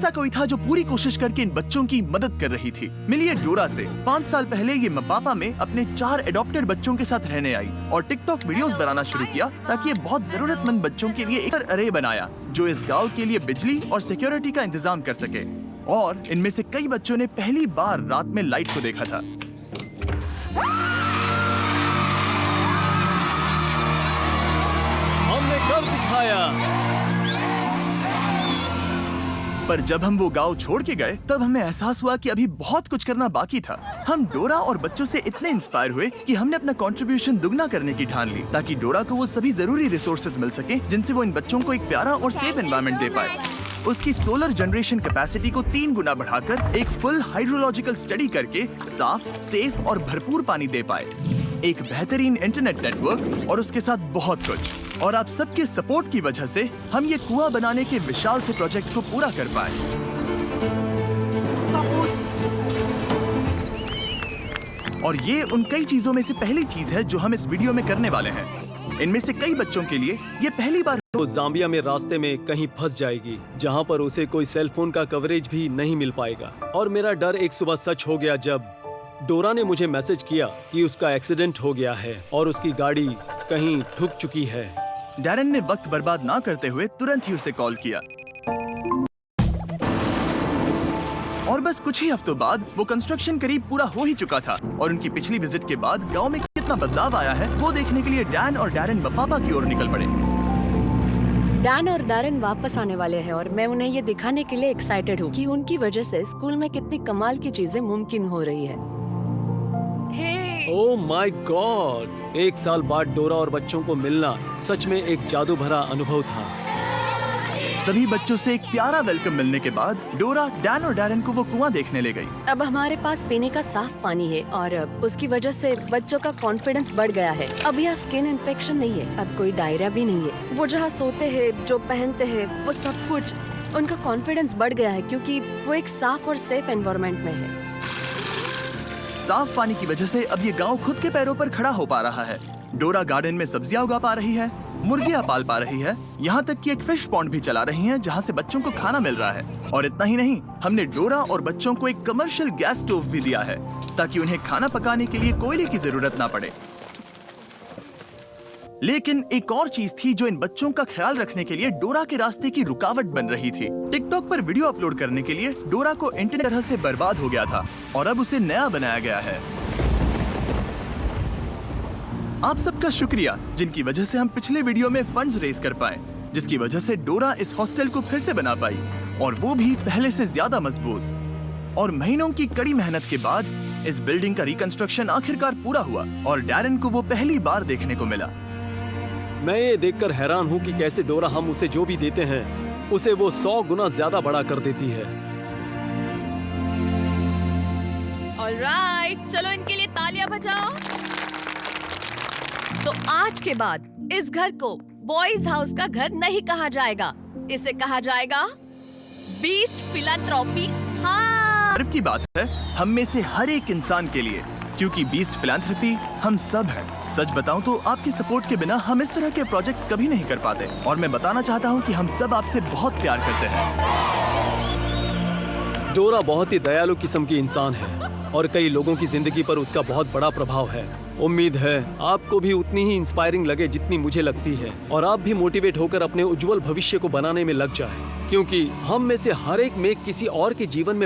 ऐसा कोई था जो पूरी कोशिश करके इन बच्चों की मदद कर रही थी। मिलिए डोरा से। 5 साल पहले ये मपापा में अपने 4 एडॉप्टेड बच्चों के साथ रहने आई और टिकटॉक वीडियोस बनाना शुरू किया ताकि ये बहुत जरूरतमंद बच्चों के लिए एक अरे बनाया जो इस गाँव के लिए बिजली और सिक्योरिटी का इंतजाम कर सके। और इनमें से कई बच्चों ने पहली बार रात में लाइट को देखा था। हमने कर दिखाया। पर जब हम वो गांव छोड़ के गए तब हमें एहसास हुआ कि अभी बहुत कुछ करना बाकी था। हम डोरा और बच्चों से इतने इंस्पायर हुए कि हमने अपना कंट्रीब्यूशन दुगना करने की ठान ली ताकि डोरा को वो सभी जरूरी रिसोर्सेज मिल सके जिनसे वो इन बच्चों को एक प्यारा और सेफ एनवायरनमेंट दे पाए। उसकी सोलर जनरेशन कैपेसिटी को 3 गुना बढ़ाकर एक फुल हाइड्रोलॉजिकल स्टडी करके साफ, सेफ और भरपूर पानी दे पाए, एक बेहतरीन इंटरनेट नेटवर्क और उसके साथ बहुत कुछ। और आप सबके सपोर्ट की वजह से हम ये कुआं बनाने के विशाल से प्रोजेक्ट को पूरा कर पाए। और ये उन कई चीजों में से पहली चीज है जो हम इस वीडियो में करने वाले हैं। इनमें से कई बच्चों के लिए ये पहली बार वो जाम्बिया में रास्ते में कहीं फंस जाएगी जहां पर उसे कोई सेल फोन का कवरेज भी नहीं मिल पाएगा। और मेरा डर एक सुबह सच हो गया जब डोरा ने मुझे मैसेज किया कि उसका एक्सीडेंट हो गया है और उसकी गाड़ी कहीं ठुक चुकी है। डैरन ने वक्त बर्बाद ना करते हुए तुरंत ही उसे कॉल किया। और बस कुछ ही हफ्तों बाद वो कंस्ट्रक्शन करीब पूरा हो ही चुका था और उनकी पिछली विजिट के बाद गांव में कितना बदलाव आया है वो देखने के लिए डैन और डैरन मपापा की ओर निकल पड़े। डैन और डैरन वापस आने वाले हैं और मैं उन्हें ये दिखाने के लिए एक्साइटेड हूँ कि उनकी वजह से स्कूल में कितनी कमाल की चीजें मुमकिन हो रही है। Oh my God! 1 साल बाद डोरा और बच्चों को मिलना सच में एक जादू भरा अनुभव था। सभी बच्चों से एक प्यारा वेलकम मिलने के बाद डोरा, डैन और डैरन को वो कुआं देखने ले गई। अब हमारे पास पीने का साफ पानी है और उसकी वजह से बच्चों का कॉन्फिडेंस बढ़ गया है। अब यहाँ स्किन इन्फेक्शन नहीं है, अब कोई डायरिया भी नहीं है। वो जहाँ सोते हैं, जो पहनते हैं, वो सब कुछ, उनका कॉन्फिडेंस बढ़ गया है क्योंकि वो एक साफ और सेफ एनवायरनमेंट में है। साफ पानी की वजह से अब ये गांव खुद के पैरों पर खड़ा हो पा रहा है। डोरा गार्डन में सब्जियां उगा पा रही है, मुर्गियां पाल पा रही है, यहाँ तक कि एक फिश पॉन्ड भी चला रही है जहाँ से बच्चों को खाना मिल रहा है। और इतना ही नहीं, हमने डोरा और बच्चों को एक कमर्शियल गैस स्टोव भी दिया है ताकि उन्हें खाना पकाने के लिए कोयले की जरूरत ना पड़े। लेकिन एक और चीज थी जो इन बच्चों का ख्याल रखने के लिए डोरा के रास्ते की रुकावट बन रही थी। टिकटॉक पर वीडियो अपलोड करने के लिए डोरा को इंटरनेट तरह से बर्बाद हो गया था और अब उसे नया बनाया गया है। आप सबका शुक्रिया जिनकी वजह से हम पिछले वीडियो में फंड्स रेज कर पाए, जिसकी वजह से डोरा इस हॉस्टल को फिर से बना पाई और वो भी पहले से ज्यादा मजबूत। और महीनों की कड़ी मेहनत के बाद इस बिल्डिंग का रिकंस्ट्रक्शन आखिरकार पूरा हुआ और डैरन को वो पहली बार देखने को मिला। मैं ये देखकर हैरान हूँ कि कैसे डोरा हम उसे जो भी देते हैं उसे वो 100 गुना ज्यादा बड़ा कर देती है। ऑलराइट, चलो इनके लिए तालियां बजाओ। तो आज के बाद इस घर को बॉयज हाउस का घर नहीं कहा जाएगा, इसे कहा जाएगा बीस्ट फिलैंथ्रोपी। हाँ, गर्व की बात है हम में से हर एक इंसान के लिए, क्योंकि बीस्ट फिलैंथ्रोपी हम सब हैं। सच बताऊं तो आपकी सपोर्ट के बिना हम इस तरह के प्रोजेक्ट्स कभी नहीं कर पाते और मैं बताना चाहता हूं कि हम सब आपसे बहुत प्यार करते हैं। डोरा बहुत ही दयालु किस्म की इंसान है और कई लोगों की जिंदगी पर उसका बहुत बड़ा प्रभाव है। उम्मीद है आपको भी उतनी ही इंस्पायरिंग लगे जितनी मुझे लगती है और आप भी मोटिवेट होकर अपने उज्जवल भविष्य को बनाने में लग जाए, क्योंकि हम में से हर एक में किसी और के जीवन में